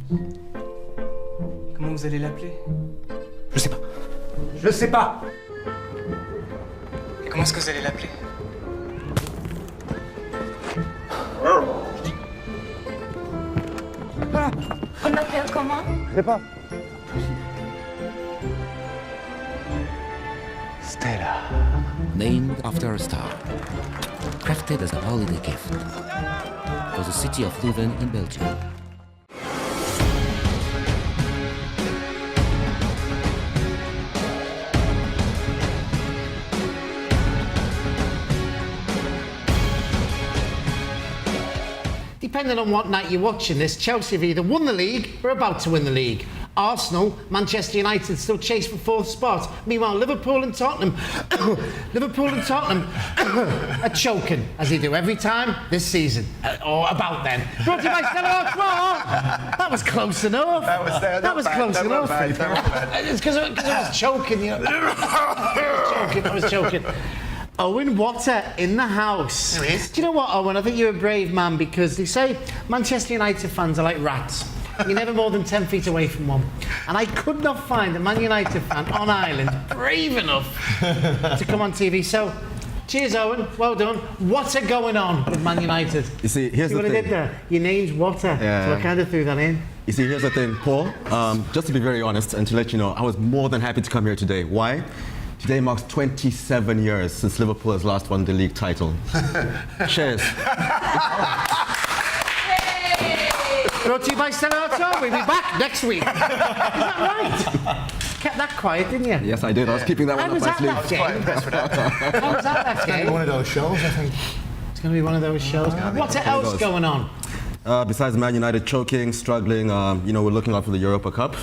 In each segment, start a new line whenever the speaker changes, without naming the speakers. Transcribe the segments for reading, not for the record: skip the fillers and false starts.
Comment vous allez l'appeler?
Je sais pas. Je sais pas.
Et comment est-ce que vous allez l'appeler?
On l'appelle comment?
Je sais pas.
Stella. Named after a star. Crafted as a holiday gift. For the city of Leuven in Belgium.
Depending on what night you're watching this, Chelsea have either won the league or about to win the league. Arsenal, Manchester United still chase for fourth spot. Meanwhile, Liverpool and Tottenham are choking, as they do every time this season. Or about then. Brought to you by Stella Artois. That was close enough. That was close enough. It's because I was choking, you know. I was choking. Owen Watter in the house.
There he is.
Do you know what, Owen? I think you're a brave man because they say Manchester United fans are like rats. You're never more than 10 feet away from one. And I could not find a Man United fan on Ireland brave enough to come on TV. So, cheers, Owen. Well done. What's going on with Man United?
You see, here's
See
the
what
thing.
I did there? Your name's Watter.
Yeah.
So I kind of threw that in.
You see, here's the thing, Paul. Just to be very honest and to let you know, I was more than happy to come here today. Why? Today marks 27 years since Liverpool has last won the league title. Cheers.
Brought to you by Stella Artois. We'll be back next week. Is that right? Kept that quiet, didn't you?
Yes, I did. I was keeping that one
I
up
was
my
at
sleeve.
that game.
Quite impressed with that.
I was at that game.
One of those shows, I think.
It's going to be one of those shows. What's else
goes.
going on?
Besides Man United choking, struggling, you know, we're looking out for the Europa Cup.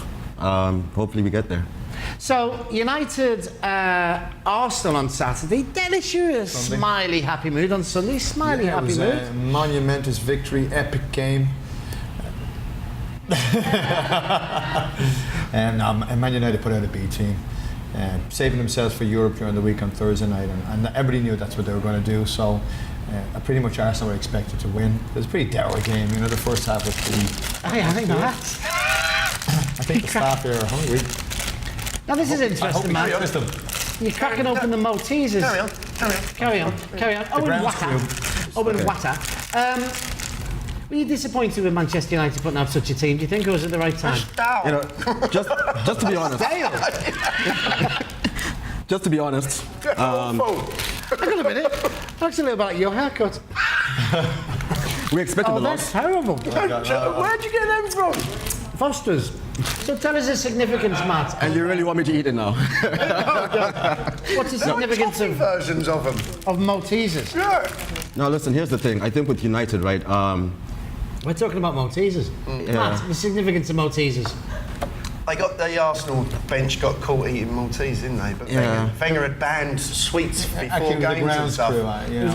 Hopefully we get there.
So, United, Arsenal on Saturday. Dennis, you're a smiley, happy mood on Sunday. Smiley,
It
happy
was
mood.
a monumentous victory, epic game. and Man United put out a B team, saving themselves for Europe during the week on Thursday night, and everybody knew that's what they were going to do. So, pretty much Arsenal were expected to win. It was a pretty dour game. You know, the first half was pretty.
I think that.
I think the staff there are hungry.
Now, this is interesting, man. You're cracking open the Maltesers.
Carry on.
Carry on. Owen
ground's
Watter. Owen Watter. Were you disappointed with Manchester United putting out such a team, do you think, or was it the right time?
You know, just to be honest. Just to be honest.
Hang on a minute. Talks a little about your haircut.
We expected
Oh,
the
that's
loss.
terrible.
Where'd you get them from?
Foster's. So tell us the significance, Matt.
And you really want me to eat it now?
What's the significance
Toffee versions of them.
of Maltesers?
Yeah.
Now listen, here's the thing. I think with United, right?
We're talking about Maltesers.
Yeah.
Matt, the significance of Maltesers.
They got the Arsenal bench got caught eating Maltese, didn't they? But
Yeah.
Wenger had banned sweets before
Actually, it was the
games and
grounds
stuff.
crew.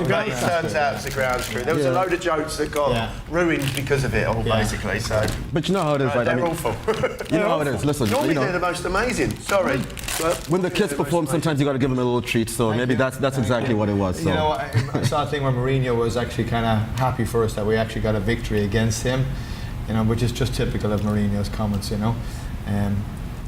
But it turns out it's the grounds crew. There was a load of jokes that got ruined because of it all, basically. So
But you know how it is, right? I
they're
mean,
awful.
you know how it is. Listen,
Normally
you know,
they're the most amazing. Sorry. But
when the kids perform, sometimes you got to give them a little treat. So maybe that's exactly what it was. So.
You know, I saw a thing where Mourinho was actually kind of happy for us that we actually got a victory against him, you know, which is just typical of Mourinho's comments, you know.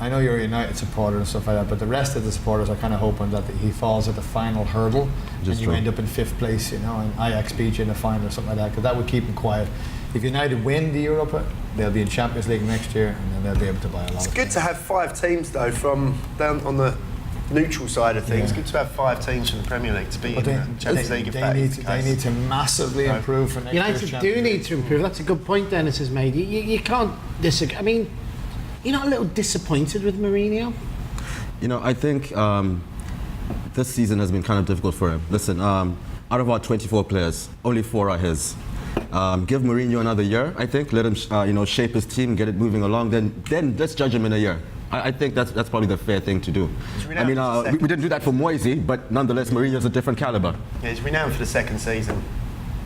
I know you're a United supporter and stuff like that, but the rest of the supporters are kind of hoping that he falls at the final hurdle and you end up in 5th place, you know, and Ajax beat you in the final or something like that, because that would keep him quiet. If United win the Europa, they'll be in Champions League next year, and then they'll be able to buy a lot.
it's good to have 5 teams though from down on the neutral side of things.
Yeah.
Good to have 5 teams from the Premier League to be
But
in the Champions League. If that is the
they
case.
need to massively improve for next year's
United
Champions
do
League.
need to improve. That's a good point Dennis has made. You can't disagree. I mean, you're not a little disappointed with Mourinho?
You know, I think this season has been kind of difficult for him. Listen, out of our 24 players, only 4 are his. Give Mourinho another year, I think. Let him, you know, shape his team, get it moving along. Then let's judge him in a year. I think that's probably the fair thing to do. I mean, we didn't do that for Moisey, but nonetheless, Mourinho's a different caliber.
Yeah, he's renowned for the second season,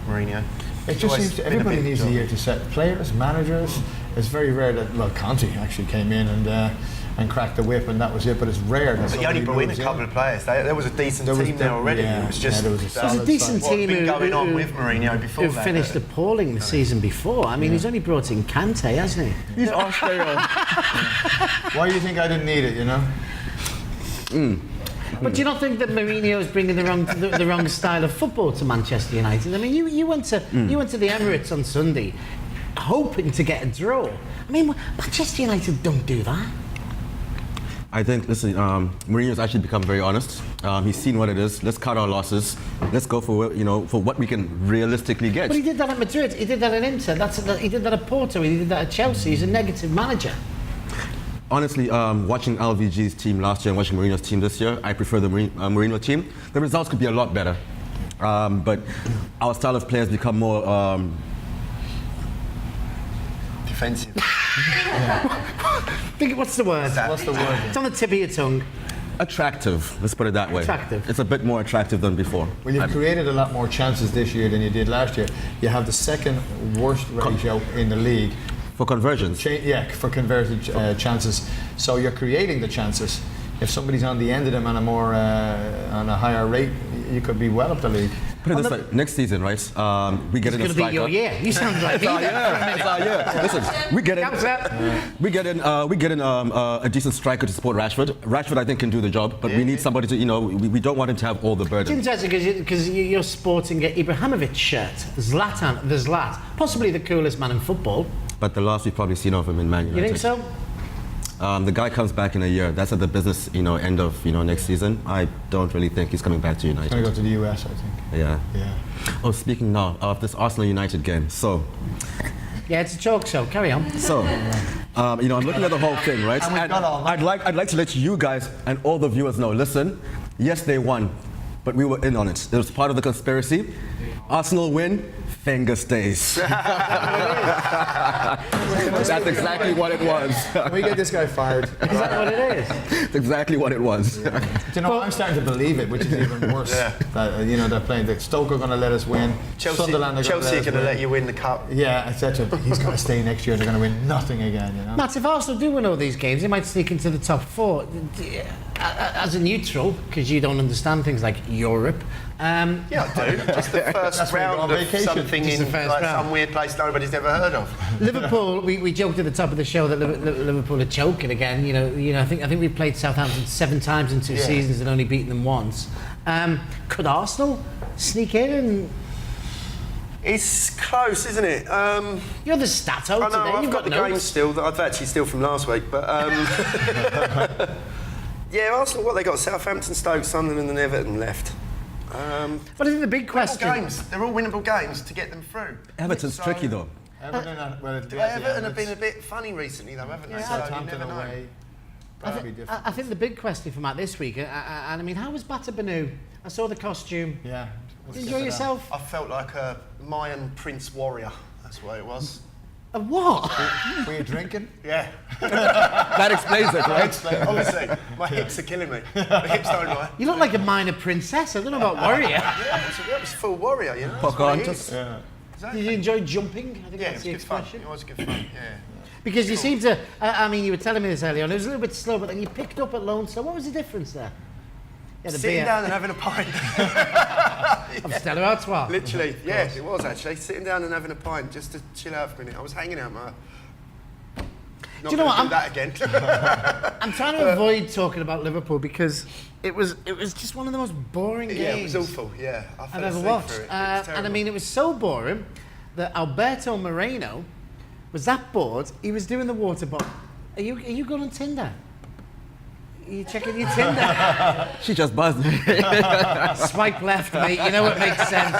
Mourinho.
It just seems everybody needs a year to set players, managers, It's very rare that, well, Conte actually came in and cracked the whip, and that was it. But it's rare that
But you only brought in a couple of players. There was a decent team there already.
Yeah,
It was just
there was a solid
There's a decent
side.
what had
team
been going on
who
with Mourinho before that.
finished appalling the season before. I mean, he's only brought in Kante, hasn't he?
He's Australian.
Why do you think I didn't need it? You know.
But do you not think that Mourinho is bringing the wrong style of football to Manchester United? I mean, you went to the Emirates on Sunday, hoping to get a draw. I mean, Manchester United don't do that.
I think, listen, Mourinho's actually become very honest. He's seen what it is. Let's cut our losses. Let's go for what we can realistically get.
But he did that at Madrid. He did that at Inter. He did that at Porto. He did that at Chelsea. He's a negative manager.
Honestly, watching LVG's team last year and watching Mourinho's team this year, I prefer the Mourinho team. The results could be a lot better. But our style of play has become more
defensive.
What's the word?
What's the word?
It's on the tip of your tongue.
attractive. Let's put it that way.
Attractive.
It's a bit more attractive than before.
Well, you've created a lot more chances this year than you did last year. You have the second worst ratio in the league.
For conversions.
For converted chances. So you're creating the chances. If somebody's on the end of them on a higher rate, you could be well up the league.
Put it this way, next season, right? We get in a striker.
It's going to be your year. You sound like me.
It's our year. Listen, we get in a decent striker to support Rashford. Rashford, I think, can do the job, but we need somebody to, we don't want him to have all the burden.
It's interesting because you're sporting an Ibrahimovic shirt. Zlatan, the Zlat, possibly the coolest man in football.
But the last we've probably seen of him in Man United.
You think so?
The guy comes back in a year. That's at the business, end of next season. I don't really think he's coming back to United.
He's going to go to the US, I think.
Yeah.
Yeah.
Oh, speaking now of this Arsenal United game. So.
Yeah, it's a joke. So carry on.
So, I'm looking at the whole thing, right? And I'd like to let you guys and all the viewers know. Listen, yes, they won, but we were in on it. It was part of the conspiracy. Arsenal win. Wenger stays. That's exactly what it was.
Can we get this guy fired?
Is that what it is?
That's exactly what it was.
I'm starting to believe it, which is even worse. That, they're playing. That Stoke are going to let us win.
Chelsea are
Sunderland
going to let you win the cup.
Yeah, etc. He's going to stay next year. They're going to win nothing again.
Matt, if Arsenal do win all these games, they might sneak into the top four. As a neutral, because you don't understand things like Europe.
Yeah, I do. Just the first round of something in some weird place nobody's ever heard of.
Liverpool, we joked at the top of the show that Liverpool are choking again. I think we played Southampton 7 times in 2 seasons and only beaten them once. Could Arsenal sneak in?
It's close, isn't it?
You're the stato today.
I've got the game still that I've actually still from last week, but yeah, Arsenal. What they got? Southampton, Stoke, Sunderland, and Everton left.
But I think the big question.
They're all winnable games to get them through.
Everton's tricky though.
Everton have been a bit funny recently, though, haven't they?
Southampton away.
I think the big question for Matt this week, and I mean, how was Bata Banu? I saw the costume.
Yeah.
Did you enjoy yourself?
I felt like a Mayan prince warrior. That's what it was.
A what?
Were you drinking?
Yeah.
That explains it, right?
Obviously, my hips are killing me. The hips don't lie.
You look like a minor princess. I don't know about warrior.
Yeah, it was full warrior, you know.
Pocahontas.
Yeah.
Exactly.
Did you enjoy jumping? I think
Yeah,
that's
it
the
was good fun.
expression.
It was good fun, yeah.
Because you seem to, I mean, you were telling me this earlier on, it was a little bit slow, but then you picked up at Lone Star. What was the difference there? You had a
Sitting
beer.
down and having a pint.
Of Stella Artois.
Literally, yeah, it was actually. Sitting down and having a pint just to chill out for a minute. I was hanging out, mate.
Do you know what?
Do that again.
I'm trying to avoid talking about Liverpool because it was just one of the most boring games.
Yeah, it was awful, yeah.
I've ever watched. And I mean, it was so boring that Alberto Moreno was that bored, he was doing the water bottle. Are you going on Tinder? Are you checking your Tinder?
She just buzzed.
Swipe left, mate. You know what makes sense.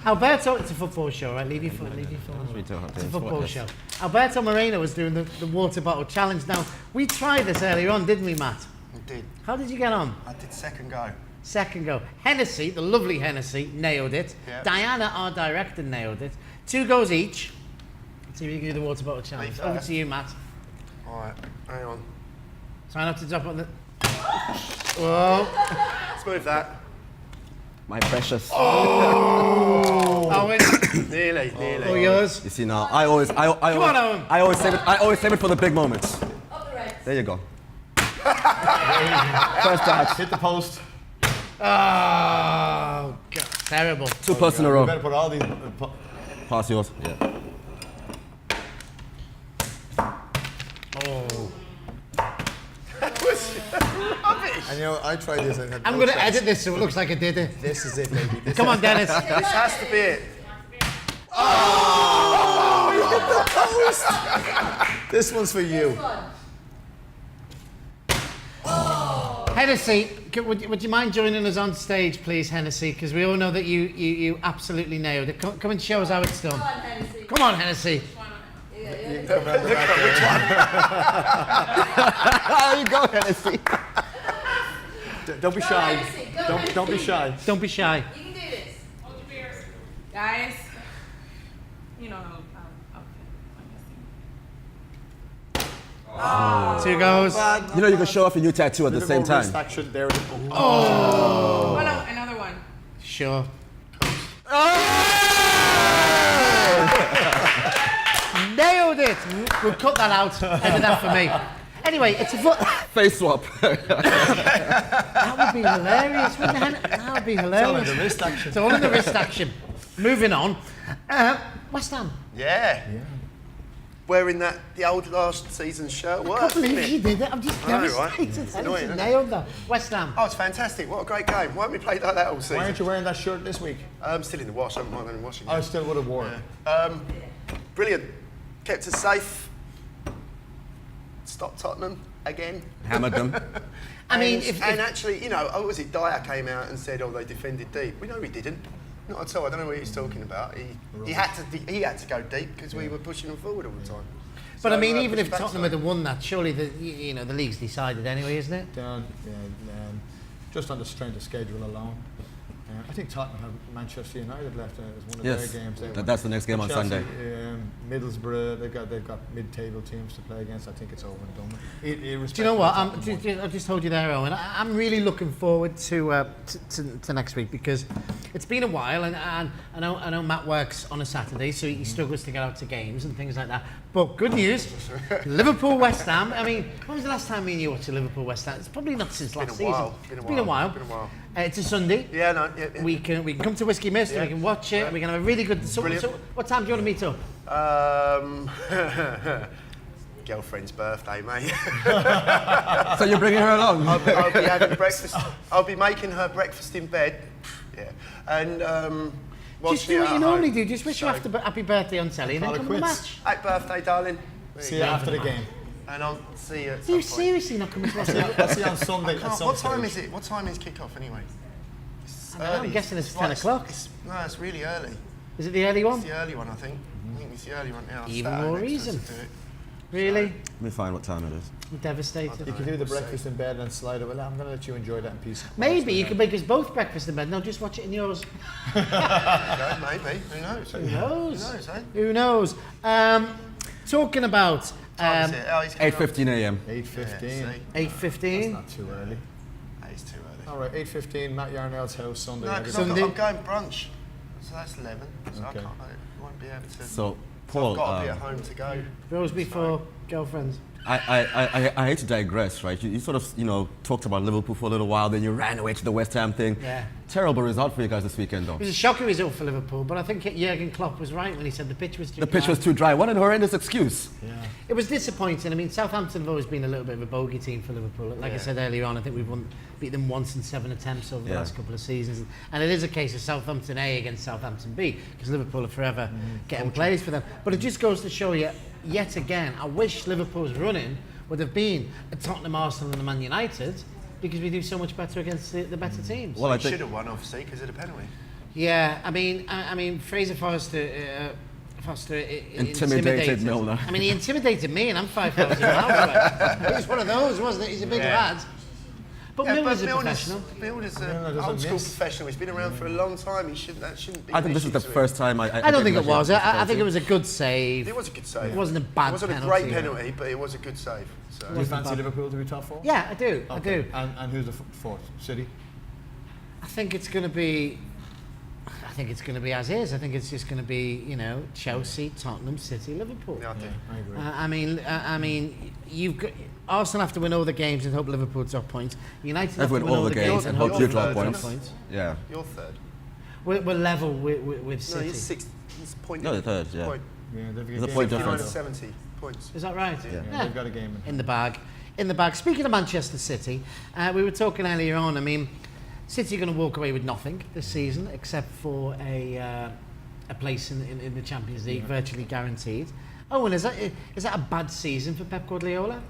Alberto, it's a football show, right? Leave your phone. It's a football show. Alberto Moreno was doing the water bottle challenge. Now, we tried this earlier on, didn't we, Matt?
We did.
How did you get on?
I did second go.
Second go. Hennessy, the lovely Hennessy, nailed it.
Yep.
Diana, our director, nailed it. 2 goes each. Let's see if you can do the water bottle challenge. Over to you, Matt.
All right, hang on.
Try not to drop on the... Whoa.
Let's move that.
My precious.
Oh,
Nearly.
All yours.
You see now, I always save it for the big moments. There you go. First touch.
Hit the post.
Oh, God, terrible.
2 posts in a row.
You better put all these.
Pass yours. Yeah.
Oh.
And you know, I tried this. And had
I'm
no
going to
chance.
edit this so it looks like I did it.
This is it, baby. This
Come on, Dennis.
This has to be it.
This one's for you.
Hennessy, would you mind joining us on stage, please, Hennessy? Because we all know that you absolutely nailed it. Come and show us how it's done. Come on, Hennessy.
You can come round the back
There you go, Hennessy.
there. Don't be shy. Don't be shy.
Don't be shy.
You can do this.
Hold your beers. Guys, you know, okay.
2 goes.
You know you can show off your new tattoo at the same time.
Action there.
Oh, no, another one.
Sure. Nailed it. We'll cut that out. Edit that for me. Anyway, it's a foot.
Face swap.
That would be hilarious, wouldn't it? That would be hilarious.
All in the wrist action.
It's all in the wrist action. Moving on. West Ham.
Yeah. Wearing the old last season's shirt
I can't
works, doesn't
believe you
it?
did it. I'm just
I know, right?
devastated.
It's annoying, isn't it?
Nailed that. West Ham.
Oh, it's fantastic. What a great game. Why haven't we played like that all season?
Why aren't you wearing that shirt this week?
I'm still in the wash. I haven't mind washing
I
it.
still would have worn it.
Brilliant. Kept us safe. Stopped Tottenham again.
Hammered them.
I mean,
And actually, you know, what was it? Dyer came out and said, "Oh, they defended deep." We know he didn't. Not at all. I don't know what he's talking about. He had to go deep because we were pushing him forward all the time.
But I mean, even
push
if
back
Tottenham
side.
had won that, surely the league's decided anyway, isn't it?
Just on the strength of schedule alone. I think Tottenham have Manchester United left as one of
Yes.
their games.
That's the next game on
Chelsea,
Sunday.
Middlesbrough, they've got mid-table teams to play against. I think it's over and done.
Do you know what? I just told you there, Owen. I'm really looking forward to next week because it's been a while, and I know Matt works on a Saturday, so he struggles to get out to games and things like that. But good news, Liverpool West Ham. I mean, when was the last time me and you watched a Liverpool West Ham? It's probably not since last season. It's been a while. It's a Sunday.
Yeah, no. Yeah.
We can come to Whiskey Mist.
Yeah.
We can watch it. We can have a really good. So what time do you want to meet up?
Girlfriend's birthday, mate.
So you're bringing her along?
I'll be having breakfast. I'll be making her breakfast in bed. Yeah, and
Just do what you normally do. Just wish her happy birthday on telly and then come to the match.
Happy birthday, darling.
See you after the game.
And I'll see you. At
Are
some
you
point.
seriously not coming to watch it?
I'll see you on Sunday. At some
What time
stage.
is it? What time is kick-off anyway? It's
I don't know, I'm guessing it's 10
like-
o'clock.
No, it's really early.
Is it the early one?
It's the early one, I think. I think it's the early one. Yeah,
Even
Saturday
more
next
reason.
to do it.
Really?
Let me find what time it is.
I'm devastated.
You can do the breakfast in bed and slide it. Well, I'm going to let you enjoy that in peace.
Maybe you could make us both breakfast in bed. No, just watch it in yours.
Okay, maybe. Who knows?
Who knows?
Who knows, eh?
Who knows? Talking about
Time is it? Oh, he's coming up.
8:15 a.m.
8:15.
8:15.
Not too early.
It's too early.
All right, 8:15. Matt Yarnell's house Sunday.
No, because
Sunday.
I'm going brunch. So that's 11. So I
Okay.
can't. I won't be able to.
So, Paul,
I've got to be at home to go.
Rose before girlfriends.
I hate to digress, right? You sort of, talked about Liverpool for a little while, then you ran away to the West Ham thing.
Yeah.
Terrible result for you guys this weekend, though.
It was a shocking result for Liverpool, but I think Jurgen Klopp was right when he said the pitch was too
The pitch
dry.
was too dry. What an horrendous excuse.
Yeah.
It was disappointing. I mean, Southampton have always been a little bit of a bogey team for Liverpool. Like I said earlier on, I think we've beat them once in 7 attempts over the last couple of seasons. And it is a case of Southampton A against Southampton B, because Liverpool are forever getting plays for them. But it just goes to show you, yet again, I wish Liverpool's running would have been a Tottenham, Arsenal and a Man United, because we do so much better against the better teams.
Well, I
He
think
should have won, obviously, because of the penalty.
Yeah, I mean, Fraser Forster
Intimidated Milner.
I mean, he intimidated me, and I'm 5,000 miles away. He was one of those, wasn't it? He's a big lad. But Milner's a professional.
Milner's
Milner
an
doesn't
old school
miss.
professional. He's been around for a long time. That shouldn't be.
I think this is the first time
I don't think it was. I think it was a good save.
It was a good save.
It wasn't a bad
It wasn't
penalty.
a great penalty, but it was a good save. So.
Do you fancy Liverpool to be top four?
Yeah, I do. I
Okay.
do.
And who's the fourth? City?
I think it's going to be. I think it's going to be as is. I think it's just going to be, you know, Chelsea, Tottenham, City, Liverpool.
Yeah, I do.
I agree.
I mean, you've got Arsenal have to win all the games and hope Liverpool drop points. United have to
Everyone
win
all the games and hope you drop points. Yeah.
You're third.
We're level with
No,
City.
he's sixth. He's point.
No, the third, yeah.
Point.
Yeah, they've
There's a
game
point
in hand.
difference.
70 points.
Is that right?
Yeah, they've got a game
in the bag. In the bag. Speaking of Manchester City, we were talking earlier on. I mean, City are going to walk away with nothing this season except for a place in the Champions League, virtually guaranteed. Oh, and is that a bad season for Pep Guardiola?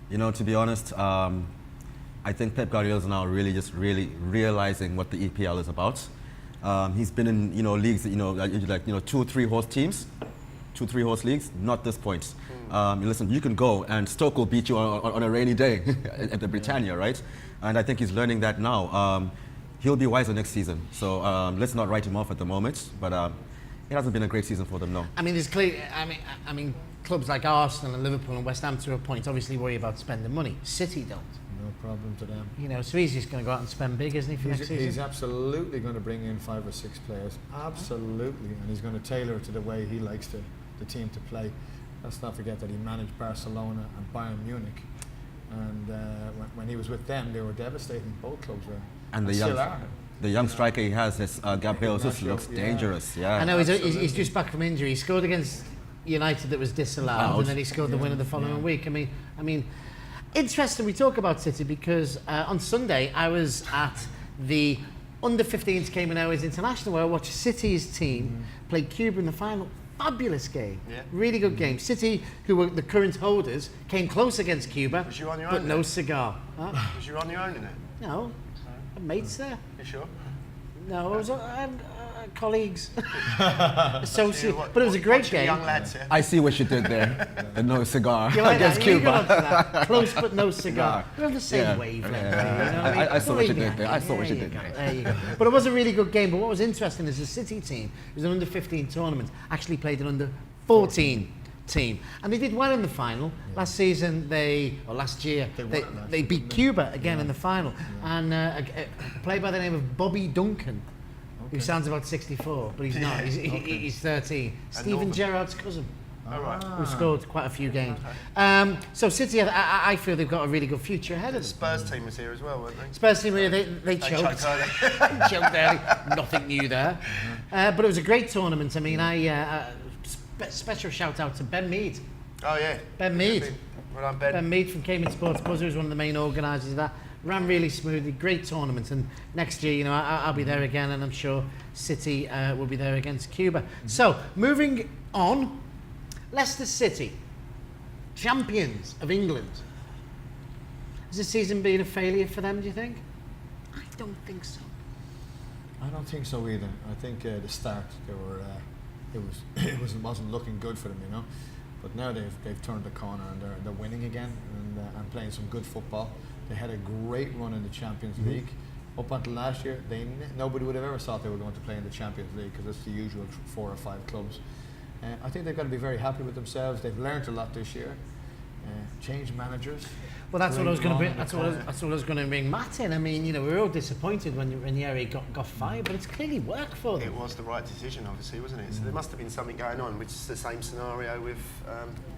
You know, to be honest, I think Pep Guardiola is now really realizing what the EPL is about. He's been in, you know, leagues, you know, like 2 or 3 horse teams, 2 or 3 horse leagues. Not this point. Listen, you can go and Stoke will beat you on a rainy day at the Britannia, right? And I think he's learning that now. He'll be wiser next season. So let's not write him off at the moment. But it hasn't been a great season for them, no.
I mean, there's clear. I mean, clubs like Arsenal and Liverpool and West Ham to a point obviously worry about spending money. City don't.
No problem to them.
You know, so he's just going to go out and spend big, isn't he, for next season?
He's absolutely going to bring in 5 or 6 players. Absolutely. And he's going to tailor it to the way he likes the team to play. Let's not forget that he managed Barcelona and Bayern Munich. And when he was with them, they were devastating. Both clubs were.
And the young striker he has, Gabriel Jesus, looks dangerous. Yeah.
I know he's just back from injury. He scored against United that was disallowed, and then he scored the winner the following week. I mean, interesting. We talk about City because on Sunday I was at the under-15s Cayman Airways International where I watched City's team play Cuba in the final. Fabulous game, really good game. City, who were the current holders, came close against Cuba,
Was you on your
but
own
no
then?
cigar. Huh?
Was you on your own in it?
No, mates there.
You sure?
No, I was colleagues, associates. But it was a great
Watching
game.
young lads, yeah.
I see what you did there. The no cigar
You like
against
that? You got
Cuba.
onto that. Close but no cigar. We're on the same
Yeah.
wavelength.
Yeah.
You know what I mean?
I saw what you
Believe
did
me,
there. I saw what
there
you did
go,
there.
There you go. But it was a really good game. But what was interesting is the City team, it was an under-15 tournament, actually played an under-14 team. And they did well in the final. Last year, they beat Cuba again in the final. And a player by the name of Bobby Duncan, who sounds about 64, but he's not. He's 13. Steven
Northern.
Gerrard's cousin.
All right.
Who scored quite a few games. So City, I feel they've got a really good future ahead of
The
them.
Spurs team was here as well, weren't they?
Spurs team, they choked.
choked early.
Choked early. Nothing new there. But it was a great tournament. I mean, special shout out to Ben Mead.
Oh, yeah.
Ben Mead.
Well done, Ben.
Ben Mead from Cayman Sports Buzzer was one of the main organisers of that. Ran really smoothly, great tournament. And next year, you know, I'll be there again, and I'm sure City will be there against Cuba. So, moving on, Leicester City, champions of England. Has this season been a failure for them, do you think? I don't think so.
I don't think so either. I think the start they were wasn't looking good for them, you know. But now they've turned the corner and they're winning again and playing some good football. They had a great run in the Champions League. Up until last year, nobody would have ever thought they were going to play in the Champions League because it's the usual 4 or 5 clubs. I think they've got to be very happy with themselves. They've learned a lot this year. Changed managers.
Well, that's what I was going to bring.
Great
That's what I was going to bring Matt in. I mean, you know, we were all disappointed when Ranieri got fired, but it's clearly worked for them.
It was the right decision, obviously, wasn't it? So there must have been something going on, which is the same scenario with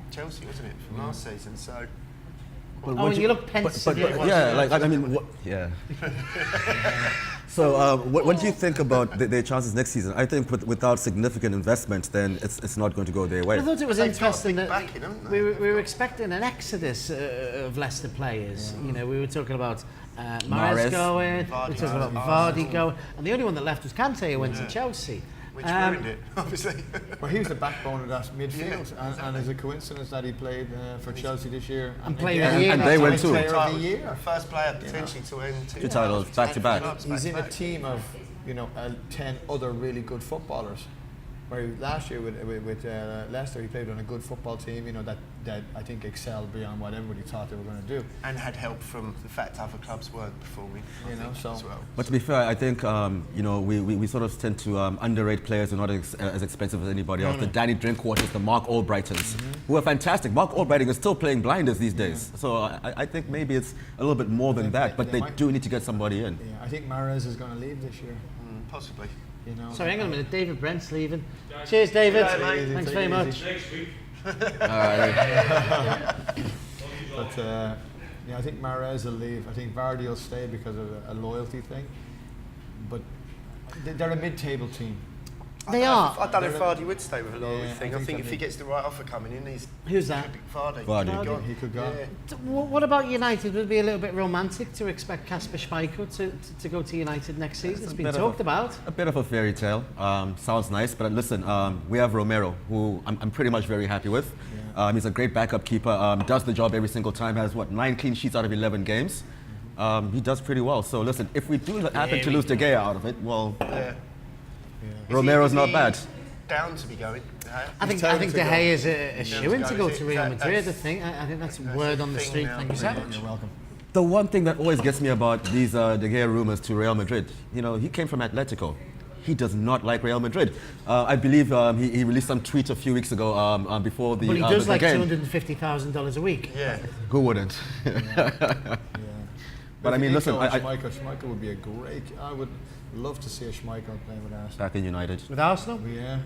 Chelsea, wasn't it, from last season? So
Oh, and you look pensive.
Yeah, like I mean, yeah. So, what do you think about their chances next season? I think without significant investment, then it's not going to go their way.
I thought it was
They've got a
interesting
big
that
backing, haven't
we
they?
were expecting an exodus of Leicester players. You know, we were talking about Mahrez
Mahrez.
going, we were
Vardy
talking about
going,
Vardy going, and the only one that left was Kante, who went to Chelsea.
Which ruined it, obviously.
Well, he was the backbone of that midfield, and it's a coincidence that he played for Chelsea this year.
And played
again,
a year
and they went too.
Player of the year.
First player potentially to win
2 titles back to back.
He's in a team of 10 other really good footballers. Where last year with Leicester, he played on a good football team, you know, that I think excelled beyond what everybody thought they were going to do.
And had help from the fact other clubs weren't performing, I think,
so.
as well.
But to be fair, I think we sort of tend to underrate players who are not as expensive as anybody else. The Danny Drinkwaters, the Mark Albrightons, who are fantastic. Mark Albrighton is still playing blinders these days. So I think maybe it's a little bit more than that, but they do need to get somebody in.
Yeah, I think Mahrez is going to leave this year.
Possibly.
You know.
Sorry, hang on a minute. David Brent's leaving. Cheers, David.
Yeah, mate.
Thanks
Take
very
it
much.
But yeah, I think Mahrez will leave. I think Vardy will stay because of a loyalty thing. But they're a mid-table team.
They are.
I don't know if Vardy would stay with a loyalty
Yeah,
thing. I think if he gets the right offer coming in, he's
Who's that?
Vardy.
Vardy.
He could go.
Yeah.
What about United? Would it be a little bit romantic to expect Kasper Schmeichel to go to United next season? It's been
bit of
talked about.
A bit of a fairy tale. Sounds nice, but listen, we have Romero, who I'm pretty much very happy with. He's a great backup keeper, does the job every single time, has 9 clean sheets out of 11 games. He does pretty well. So listen, if we do happen to lose De Gea out of it, well, Romero's not bad.
Down to be going.
I think De Gea is a shoo-in to go to Real Madrid. I think that's word on the street. Thank you so much.
You're welcome.
The one thing that always gets me about these De Gea rumors to Real Madrid, you know, he came from Atletico. He does not like Real Madrid. I believe he released some tweet a few weeks ago before the
But he does
the
like
game.
$250,000 a week.
Yeah.
Who wouldn't? But I mean, listen,
Schmeichel would be a great. I would love to see a Schmeichel playing with Arsenal.
back in United.
With Arsenal?
Yeah,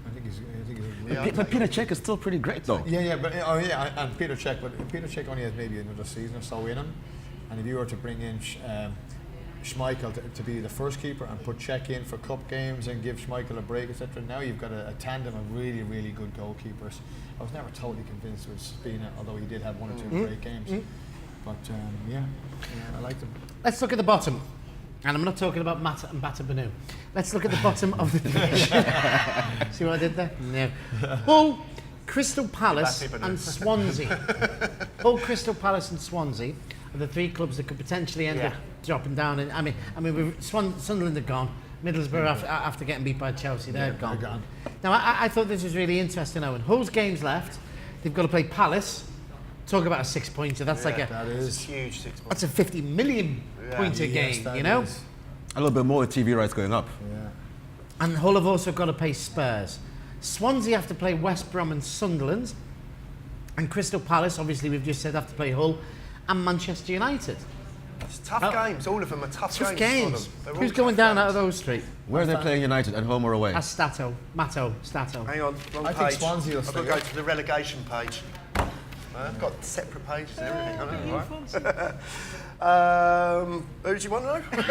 I think he's a really
But Peter Cech is still pretty great, though.
Yeah, but and Peter Cech, but Peter Cech only has maybe another season or so in him. And if you were to bring in Schmeichel to be the first keeper and put Cech in for cup games and give Schmeichel a break, etc., now you've got a tandem of really, really good goalkeepers. I was never totally convinced with Spina, although he did have 1 or 2 great games. But yeah, I liked him.
Let's look at the bottom. And I'm not talking about Mata and Bata Banu. Let's look at the bottom of the division. See what I did there? No. Hull, Crystal Palace and Swansea. Hull, Crystal Palace and Swansea are the 3 clubs that could potentially end up dropping down. And I mean, Sunderland are gone. Middlesbrough, after getting beat by Chelsea, they're gone. Now, I thought this was really interesting, Owen. Hull's games left. They've got to play Palace. Talk about a 6-pointer. That's like
That is
Huge 6 points.
that's a 50 million pointer game, you know?
A little bit more with TV rights going up.
Yeah.
And Hull have also got to play Spurs. Swansea have to play West Brom and Sunderland. And Crystal Palace, obviously we've just said, have to play Hull and Manchester United.
It's tough games. All of them are tough games. for them.
Who's going down out of those 3?
Where are they playing United, at home or away?
That's Stato. Stato.
Hang on, wrong
I
page.
think Swansea will
I've got to go to the relegation page. I've got separate pages and everything. I know, right? Who do you want to know?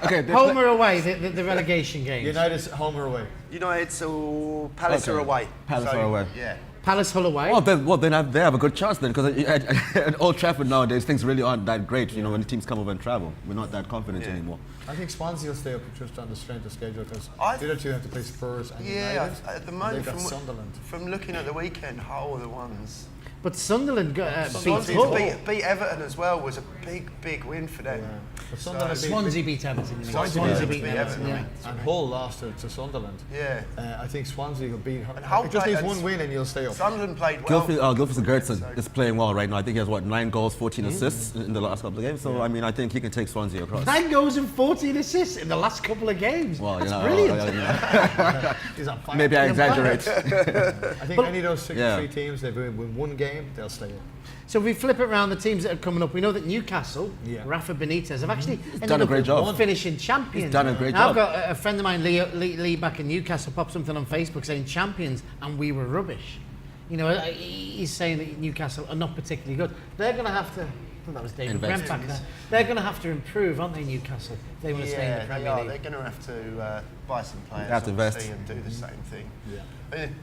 Okay,
Home or away, the relegation games?
United's home or away?
United's or Palace are away.
Palace are away.
Yeah.
Palace, Hull away.
Then they have a good chance then, because at Old Trafford nowadays things really aren't that great. You know, when teams come over and travel, we're not that confident anymore.
I think Swansea will stay up just on the strength of schedule because the
I-
other 2 have to play Spurs and
Yeah,
United.
at the
and
moment,
they've got Sunderland.
from looking at the weekend, Hull are the ones.
But Sunderland beat
Swansea
Hull.
beat Everton as well was a big win for them.
But Sunderland beat-
Swansea beat Everton.
Swansea
beat
beat
Everton.
Everton.
Yeah.
and Hull lost to Sunderland.
Yeah.
I think Swansea will beat her.
And Hull
It just
played-
needs
and
one win and you'll stay up.
Sunderland played well.
Gylfi Sigurdsson is playing well right now. I think he has 9 goals, 14 assists in the last couple of games. So I mean, I think he can take Swansea across.
9 goals and 14 assists in the last couple of games.
Well,
That's
you know,
brilliant.
He's on fire.
maybe I exaggerate.
I think any of those 3
Yeah.
teams, they win one game, they'll stay up.
So if we flip it around the teams that are coming up, we know that Newcastle,
Yeah.
Rafa Benitez, have actually ended
done a
up
great job.
finishing champions.
He's done a great
Now,
job.
I've got a friend of mine, Lee back in Newcastle, popped something on Facebook saying champions and we were rubbish. You know, he's saying that Newcastle are not particularly good. They're going to have to, I think that was David
Invest.
Brent back there. They're going to have to improve, aren't they, Newcastle? If they want to stay in the
they
Premier
are.
League.
They're going to have to buy some players
have to invest.
obviously, and do the same thing.
Yeah.
I mean,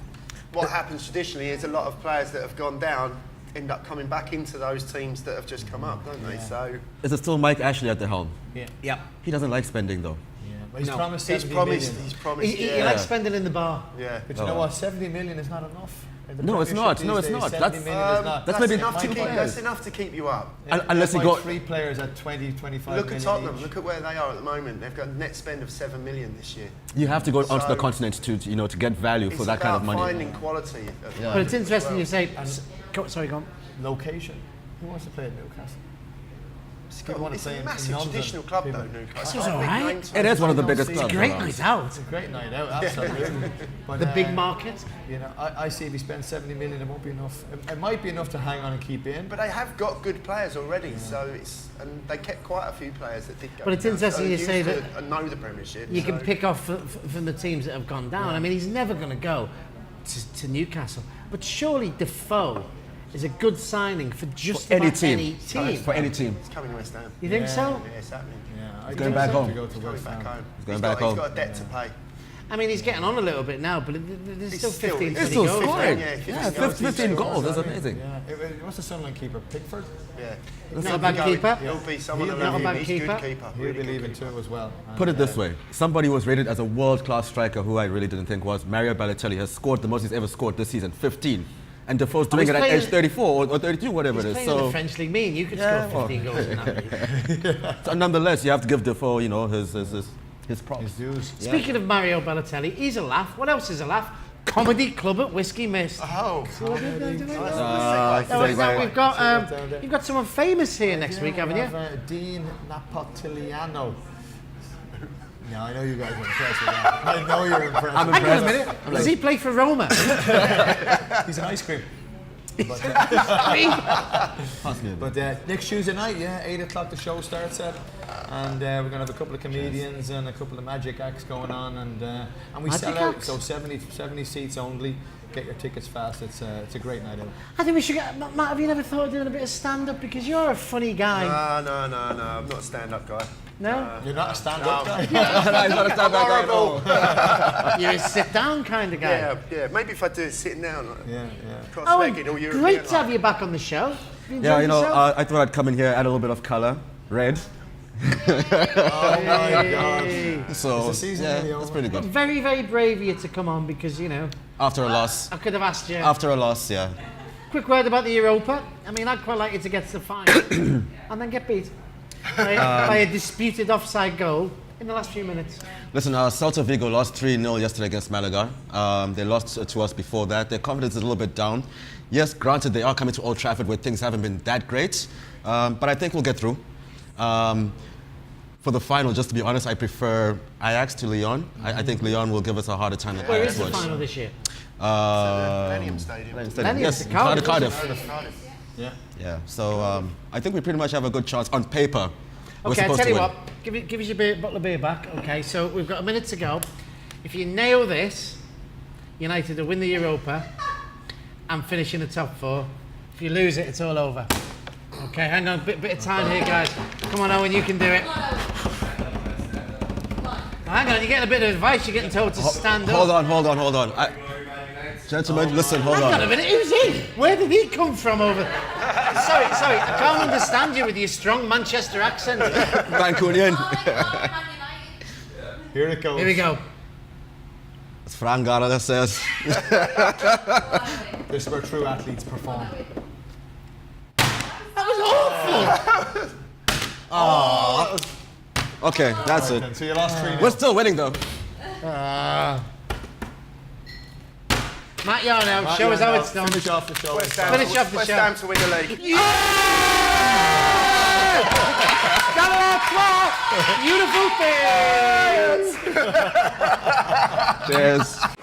what happens traditionally is a lot of players that have gone down end up coming back into those teams that have just come up, don't they? So
Is it still Mike Ashley at the helm?
Yeah.
He doesn't like spending though.
Yeah. But he's
No.
promised
he's
70
promised.
million.
He's promised.
He likes spending in the bar.
Yeah.
But you know what? 70 million is not enough. In the
No, it's not.
Premiership
No,
these
it's
days,
not.
70
That's-
million is not.
that's maybe
enough to
two
keep.
players.
That's enough to keep you up.
Unless you
Buy
go.
3 players at 20, 25
Look
million
at Tottenham.
each.
Look at where they are at the moment. They've got a net spend of 7 million this year.
You have to go onto the
So-
continent to get value for
It's
that kind of
about
money.
finding quality. at the
But
moment
it's
as
interesting
well.
you say, sorry, go on.
Location. Who wants to play at Newcastle? People want to
It's
play
a
in
massive
London.
traditional club,
People-
though, Newcastle.
This was all right.
It is one of the
I know,
biggest
see,
clubs.
Great
around.
night out.
It's a great night out, absolutely. But,
The big market.
You know, I see if we spend 70 million, it won't be enough. It might be enough to hang on and keep in.
But they have got good players already, so it's and they kept quite a few players that did go.
But it's
down,
interesting
so
you
used
say
to
that
know the Premiership.
You
so.
can pick off from the teams that have gone down. I mean, he's never going to go to Newcastle. But surely Defoe is a good signing for just
any
about
team.
any team.
For any team.
It's coming to West Ham.
You think so?
Yeah, it's happening.
Yeah, I
going
think
back
so.
home.
To go to
He's coming
West
back
Ham.
home.
going back
He's
home.
got a debt to pay.
I mean, he's getting on a little bit now, but there's still 15,
it's
20
still
goals.
scoring.
Yeah,
Yeah,
15
15 goals. That's amazing.
Yeah. What's the Sunderland keeper? Pickford?
Yeah.
Not a bad keeper.
He'll be someone
He'll
to
be-
leave.
Not a bad
He's a good
keeper.
keeper.
He'll
Really
be
good
leaving
keeper.
too as well.
Put it
And,
this way. Somebody who was rated as a world-class striker who I really didn't think was Mario Balotelli has scored the most he's ever scored this season, 15. And Defoe's doing
he's
it at
playing-
age 34 or 32, whatever
He's
it is.
playing in the
So,
French league. Me and you could
Yeah,
score 15 goals in that league.
so nonetheless, you have to give Defoe, you know, his props.
His dues.
Speaking of Mario Balotelli, he's a laugh. What else is a laugh? Comedy Club at Whiskey Miss.
Oh,
Now we've got you've got someone famous here next week, haven't you?
Dean Napotiliano. No, I know you guys are impressed with that. I know you're impressed.
I'm
with
Hang on a
impressed.
minute. Does he play for Roma?
that. He's an ice cream.
Possibly.
But next Tuesday night, 8 o'clock the show starts at, and we're gonna have a couple of comedians and a couple of magic acts going on, and we
Magic
sell out,
acts?
so 70 seats only. Get your tickets fast. It's a great night out.
I think we should get. Matt, have you never thought of doing a bit of stand-up? Because you're a funny guy.
No. I'm not a stand-up guy.
No?
You're not a stand-up guy.
He's not a stand-up guy at all.
You're a sit-down kind of guy.
Yeah. Maybe if I do it sitting down, like,
Yeah.
cross-legged or European.
Great to have
like.
you back on the show. Have you
Yeah,
enjoyed
you know,
yourself?
I thought I'd come in here, add a little bit of color, red.
Oh my God.
So,
the season
yeah,
really
that's
over?
pretty good.
Very, very brave of you to come on because, you know,
After a loss.
I could have asked you.
After a loss, yeah.
Quick word about the Europa. I mean, I'd quite like you to get to the final and then get beat by a disputed offside goal in the last few minutes.
Listen, Celta Vigo lost 3-0 yesterday against Malaga. They lost to us before that. Their confidence is a little bit down. Yes, granted, they are coming to Old Trafford where things haven't been that great, but I think we'll get through. For the final, just to be honest, I prefer Ajax to Lyon. I think Lyon will give us a harder time than
Where
Ajax
is the
would.
final this year?
Millennium Stadium.
Millennium,
Yes,
Cardiff.
Cardiff.
Yeah.
Yeah, so I think we pretty much have a good chance on paper. We're
Okay, I'll
supposed
tell
to
you
win.
what. Give us your bottle of beer back. Okay, so we've got a minute to go. If you nail this, United will win the Europa and finish in the top 4. If you lose it, it's all over. Okay, hang on, bit of time here, guys. Come on, Owen, you can do it. Hang on, you're getting a bit of advice. You're getting told to stand up.
Hold on. Gentlemen, listen, hold
Hang on a
on.
minute, who's he? Where did he come from over? Sorry, I can't understand you with your strong Manchester accent.
Mancunian.
Here it goes.
Here we go.
It's Frank Gara that says.
This is where true athletes perform.
That was awful.
Okay, that's it.
Okay, so you lost 3-0.
We're still winning though.
Matt Yarnow, show us how it's done.
Finish off the show.
West Ham
Finish off the
West
show.
Ham to win the league.
Beautiful things.
Cheers.